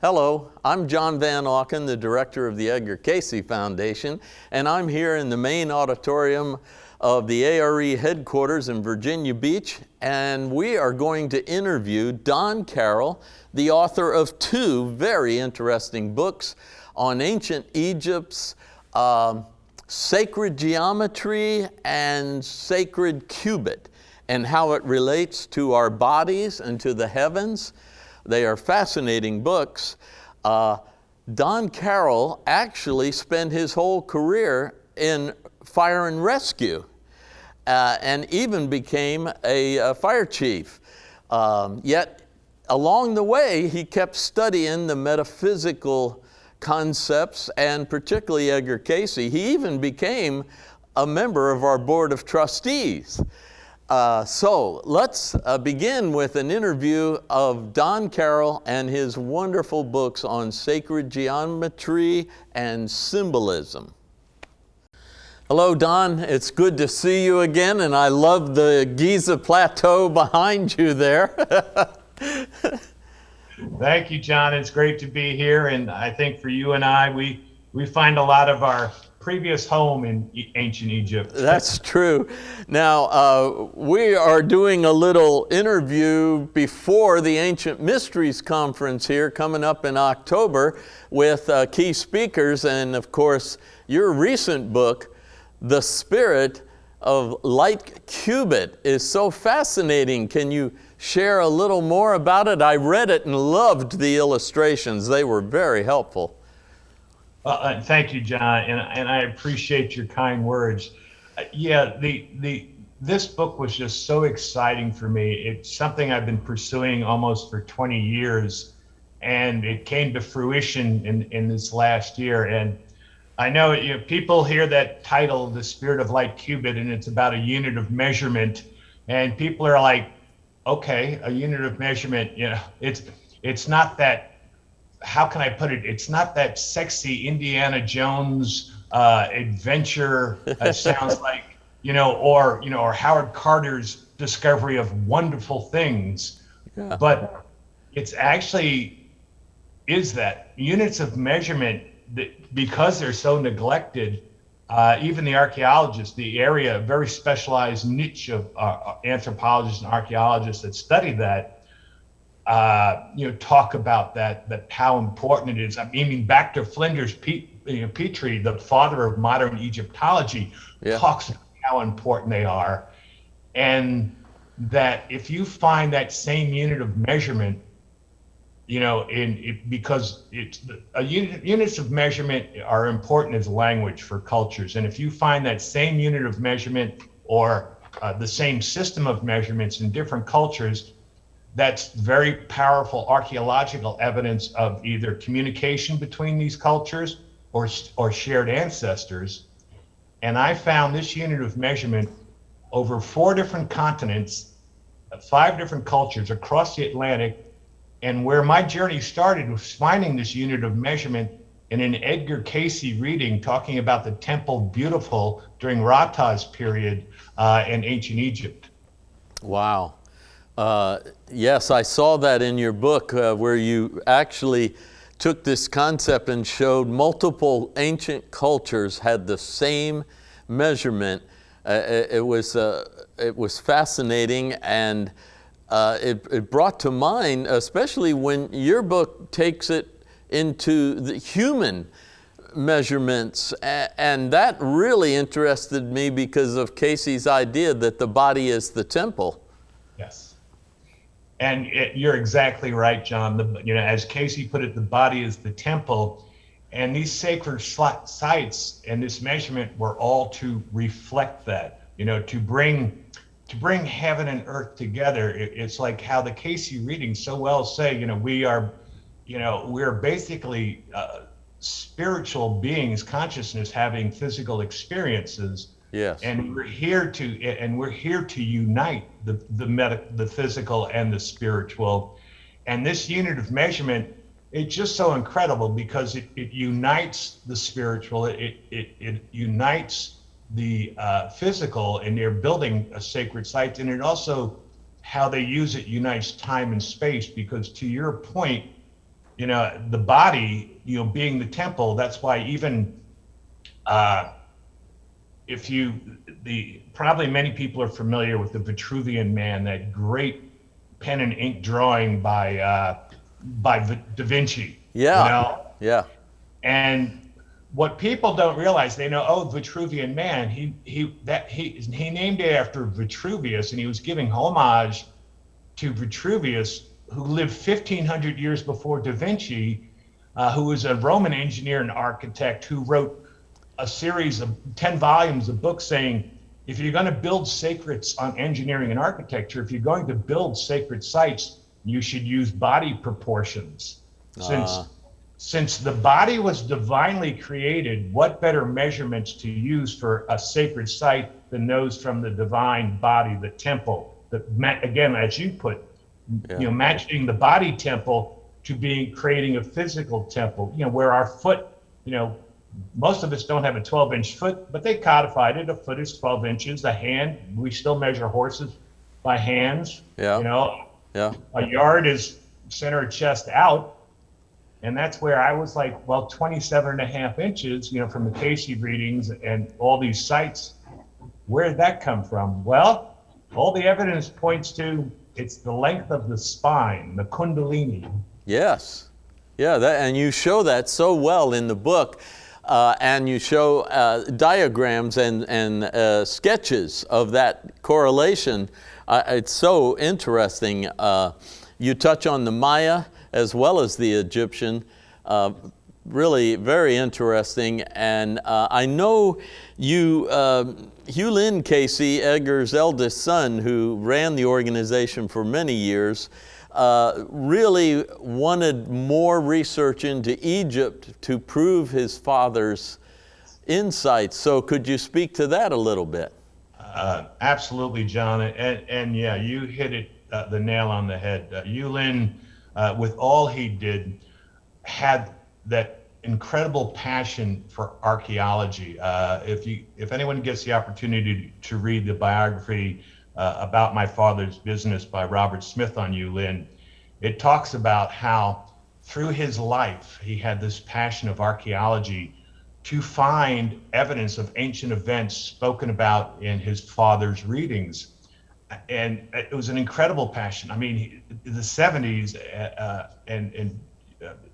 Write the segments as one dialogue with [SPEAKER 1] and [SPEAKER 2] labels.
[SPEAKER 1] Hello, I'm John Van Auken, the director of the Edgar Cayce Foundation, and I'm here in the main auditorium of the A.R.E. headquarters in Virginia Beach, and we are going to interview Don Carroll, the author of two very interesting books on ancient Egypt's sacred geometry and sacred cubit, and how it relates to our bodies and to the heavens. They are fascinating books. Don Carroll actually spent his whole career in fire and rescue and even became a fire chief. Yet along the way, he kept studying the metaphysical concepts, and particularly Edgar Cayce. He even became a member of our board of trustees. So let's begin with an interview of Don Carroll and his wonderful books on sacred geometry and symbolism. Hello, Don. It's good to see you again, and I love the Giza Plateau behind you there.
[SPEAKER 2] Thank you, John. It's great to be here, and I think for you and I, we find a lot of our previous home in ancient Egypt.
[SPEAKER 1] That's true. Now, we are doing a little interview before the Ancient Mysteries Conference here coming up in October with key speakers, and of course, your recent book, The Spirit of Light Cubit, is so fascinating. Can you share a little more about it? I read it and loved the illustrations. They were very helpful.
[SPEAKER 2] Thank you, John, and I appreciate your kind words. This book was just so exciting for me. It's something I've been pursuing almost for 20 years, and it came to fruition in this last year. And I know, people hear that title, The Spirit of Light Cubit, and it's about a unit of measurement, and people are like, okay, a unit of measurement, it's not that. How can I put it? It's not that sexy Indiana Jones adventure sounds like, or Howard Carter's discovery of wonderful things. Yeah. But it's actually is that units of measurement that, because they're so neglected, even the archaeologists, the area, a very specialized niche of anthropologists and archaeologists that study that, talk about that how important it is. I'm meaning back to Flinders Petrie, the father of modern Egyptology, talks about how important they are, and that if you find that same unit of measurement, because units of measurement are important as language for cultures, and if you find that same unit of measurement or the same system of measurements in different cultures, that's very powerful archaeological evidence of either communication between these cultures or shared ancestors. And I found this unit of measurement over 4 different continents, 5 different cultures across the Atlantic. And where my journey started was finding this unit of measurement in an Edgar Cayce reading talking about the Temple Beautiful during Rata's period in ancient Egypt.
[SPEAKER 1] Wow. Yes, I saw that in your book where you actually took this concept and showed multiple ancient cultures had the same measurement. It was fascinating, and it brought to mind, especially when your book takes it into the human measurements, and that really interested me because of Cayce's idea that the body is the temple.
[SPEAKER 2] Yes. And you're exactly right, John. As Cayce put it, the body is the temple, and these sacred sites and this measurement were all to reflect that. To bring heaven and earth together. It's like how the Cayce readings so well say. We're basically spiritual beings, consciousness having physical experiences.
[SPEAKER 1] Yes.
[SPEAKER 2] And we're here to unite the physical and the spiritual. And this unit of measurement, it's just so incredible because it unites the spiritual, it unites the physical, and they're building a sacred site. And it also, how they use it unites time and space, because to your point, the body, being the temple, that's why even probably many people are familiar with the Vitruvian Man, that great pen and ink drawing by Da Vinci.
[SPEAKER 1] Yeah. Yeah.
[SPEAKER 2] And what people don't realize, they know, oh, Vitruvian Man, he named it after Vitruvius, and he was giving homage to Vitruvius, who lived 1,500 years before Da Vinci, who was a Roman engineer and architect who wrote a series of 10 volumes of books saying, if you're going to build sacreds on engineering and architecture, if you're going to build sacred sites, you should use body proportions. Since the body was divinely created, what better measurements to use for a sacred site than those from the divine body, the temple? Again, as you put, matching the body temple to creating a physical temple, where our foot, most of us don't have a 12-inch foot, but they codified it. A foot is 12 inches. A hand, we still measure horses by hands. A yard is center of chest out. And that's where I was like, well, 27.5 inches, from the Cayce readings and all these sites, where did that come from? Well, all the evidence points to it's the length of the spine, the kundalini.
[SPEAKER 1] Yes. Yeah, and you show that so well in the book. And you show diagrams and sketches of that correlation. It's so interesting. You touch on the Maya as well as the Egyptian. Really very interesting. And I know you, Hugh Lynn Cayce, Edgar's eldest son, who ran the organization for many years, really wanted more research into Egypt to prove his father's insights. So could you speak to that a little bit?
[SPEAKER 2] Absolutely, John. And yeah, you hit it, the nail on the head. Yulin, with all he did, had that incredible passion for archaeology. If anyone gets the opportunity to read the biography about my father's business by Robert Smith on Yulin, it talks about how through his life he had this passion of archaeology to find evidence of ancient events spoken about in his father's readings. And it was an incredible passion. I mean, the 70s,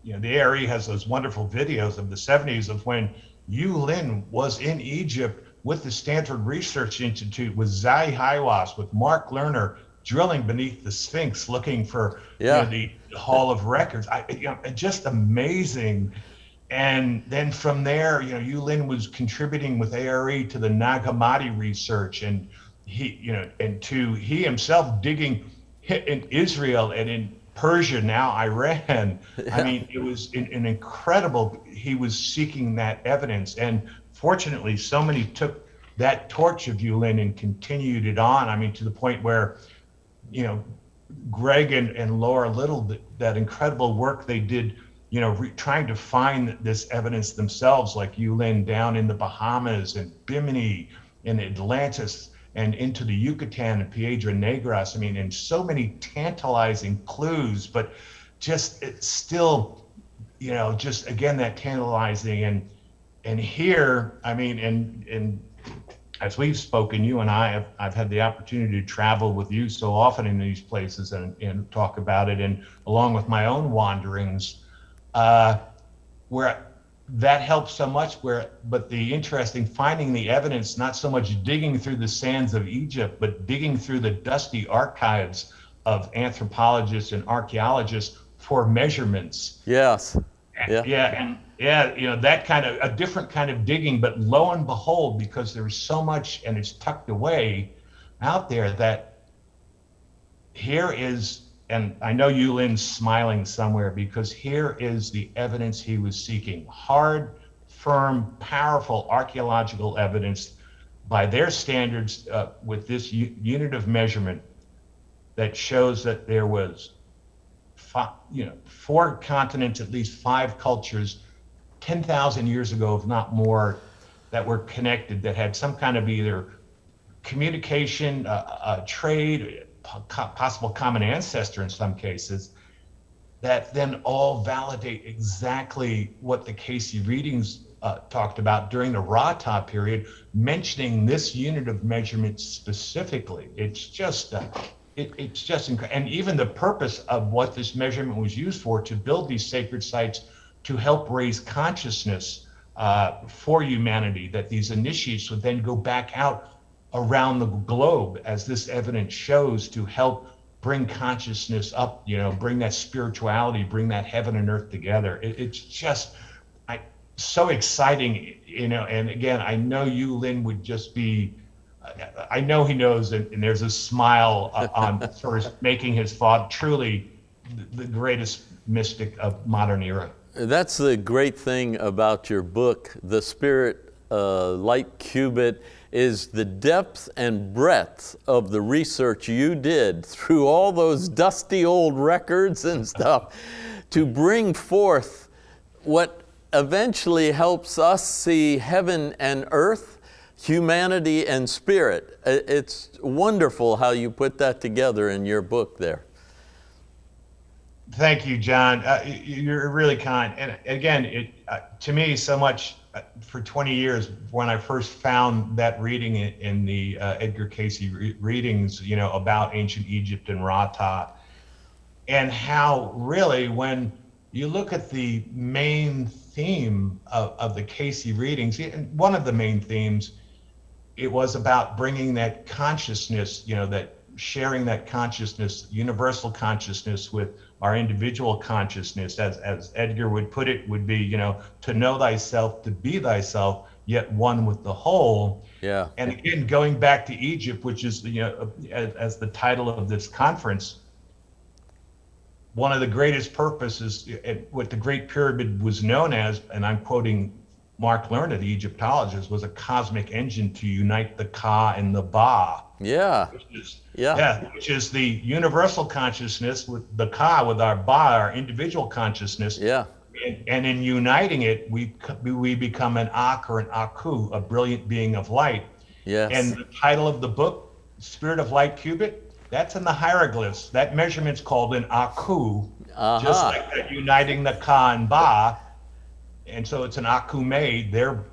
[SPEAKER 2] the A.R.E. has those wonderful videos of the 70s of when Yulin was in Egypt with the Stanford Research Institute, with Zahi Hawass, with Mark Lerner, drilling beneath the Sphinx, looking for the Hall of Records. Just amazing. And then from there, Yulin was contributing with A.R.E. to the Nag Hammadi research, and he himself digging in Israel and in Persia, now Iran. Yeah. I mean, it was an incredible, he was seeking that evidence. And fortunately, so many took that torch of Yulin and continued it on. I mean, to the point where, Greg and Laura Little, that incredible work they did, trying to find this evidence themselves, like Yulin down in the Bahamas and Bimini and Atlantis and into the Yucatan and Piedra Negras. I mean, and so many tantalizing clues, but it's still, just again, that tantalizing. And here, I mean, and as we've spoken, you and I I've had the opportunity to travel with you so often in these places and talk about it, and along with my own wanderings, where that helps so much, but the interesting, finding the evidence, not so much digging through the sands of Egypt, but digging through the dusty archives of anthropologists and archaeologists for measurements.
[SPEAKER 1] Yes.
[SPEAKER 2] That kind of, a different kind of digging, but lo and behold, because there's so much and it's tucked away out there, that here is, and I know Yulin's smiling somewhere, because here is the evidence he was seeking. Hard, firm, powerful archaeological evidence by their standards, with this unit of measurement that shows that there was 4 continents, at least 5 cultures, 10,000 years ago, if not more, that were connected, that had some kind of either communication, trade, possible common ancestor in some cases. that then all validate exactly what the Cayce readings talked about during the Rata period, mentioning this unit of measurement specifically. It's just incredible. And even the purpose of what this measurement was used for, to build these sacred sites to help raise consciousness for humanity, that these initiates would then go back out around the globe, as this evidence shows, to help bring consciousness up, bring that spirituality, bring that heaven and earth together. It's just so exciting, and again, I know you, Lynn, would just be, I know he knows, and there's a smile on sort of making his thought truly the greatest mystic of modern era.
[SPEAKER 1] That's the great thing about your book, The Spirit Light Cubit, is the depth and breadth of the research you did through all those dusty old records and stuff to bring forth what eventually helps us see heaven and earth, humanity and spirit. It's wonderful how you put that together in your book there.
[SPEAKER 2] Thank you, John. You're really kind. And again, to me, so much for 20 years, when I first found that reading in the Edgar Cayce readings, about ancient Egypt and Rata, and how really, when you look at the main theme of the Cayce readings, and one of the main themes, it was about bringing that consciousness, that sharing that consciousness, universal consciousness, with our individual consciousness, as Edgar would put it, would be, to know thyself, to be thyself, yet one with the whole.
[SPEAKER 1] Yeah.
[SPEAKER 2] And again, going back to Egypt, which is, as the title of this conference, one of the greatest purposes, what the Great Pyramid was known as, and I'm quoting Mark Lerner, the Egyptologist, was a cosmic engine to unite the Ka and the Ba.
[SPEAKER 1] Yeah.
[SPEAKER 2] Which is the universal consciousness with the Ka, with our Ba, our individual consciousness.
[SPEAKER 1] Yeah.
[SPEAKER 2] And in uniting it, we become an Ak or an Aku, a brilliant being of light.
[SPEAKER 1] Yes.
[SPEAKER 2] And the title of the book, Spirit of Light Cubit, that's in the hieroglyphs. That measurement's called an Aku, just like that, uniting the Ka and Ba. And so it's an Akume, their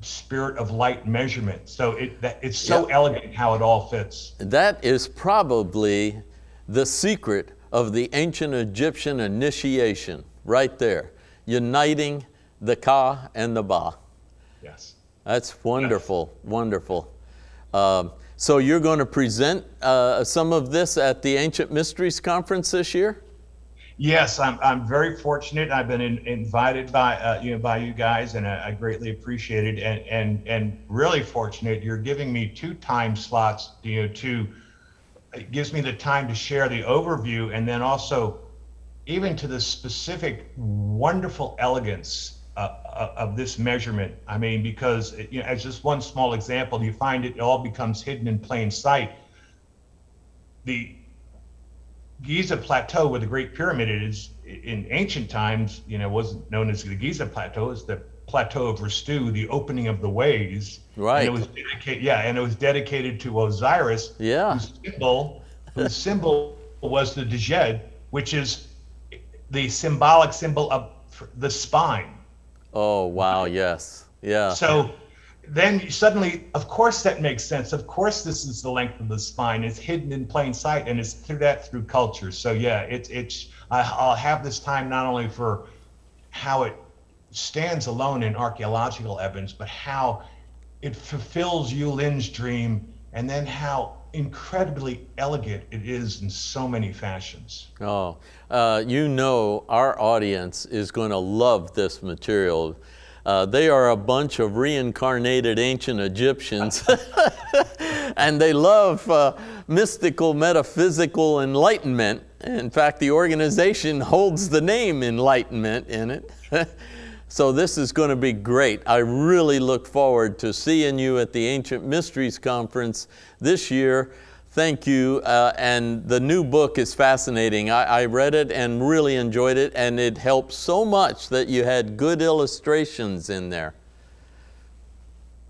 [SPEAKER 2] spirit of light measurement. So it's so elegant how it all fits.
[SPEAKER 1] That is probably the secret of the ancient Egyptian initiation, right there, uniting the Ka and the Ba.
[SPEAKER 2] Yes.
[SPEAKER 1] That's wonderful, wonderful. So you're going to present some of this at the Ancient Mysteries Conference this year?
[SPEAKER 2] Yes, I'm very fortunate. I've been invited by you guys, and I greatly appreciate it. And really fortunate, you're giving me 2 time slots. It gives me the time to share the overview, and then also even to the specific wonderful elegance of this measurement. I mean, because as just one small example, you find it all becomes hidden in plain sight. The Giza Plateau, where the Great Pyramid is, in ancient times, wasn't known as the Giza Plateau. It's the Plateau of Restu, the opening of the ways.
[SPEAKER 1] Right.
[SPEAKER 2] And it was dedicated to Osiris.
[SPEAKER 1] Yeah.
[SPEAKER 2] Whose symbol was the Djed, which is the symbolic symbol of the spine.
[SPEAKER 1] Oh, wow, yes. Yeah.
[SPEAKER 2] So then suddenly, of course that makes sense. Of course this is the length of the spine. It's hidden in plain sight, and it's through culture. So yeah, I'll have this time not only for how it stands alone in archaeological evidence, but how it fulfills Yu Lin's dream, and then how incredibly elegant it is in so many fashions.
[SPEAKER 1] Oh, our audience is going to love this material. They are a bunch of reincarnated ancient Egyptians, and they love mystical, metaphysical enlightenment. In fact, the organization holds the name Enlightenment in it. So this is going to be great. I really look forward to seeing you at the Ancient Mysteries Conference this year. Thank you. And the new book is fascinating. I read it and really enjoyed it, and it helped so much that you had good illustrations in there.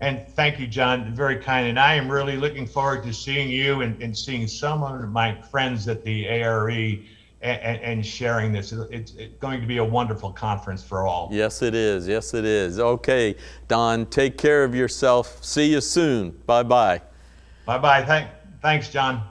[SPEAKER 2] And thank you, John. Very kind. And I am really looking forward to seeing you and seeing some of my friends at the A.R.E. and sharing this. It's going to be a wonderful conference for all.
[SPEAKER 1] Yes, it is. Yes, it is. Okay, Don, take care of yourself. See you soon. Bye-bye.
[SPEAKER 2] Bye-bye. Thanks, John.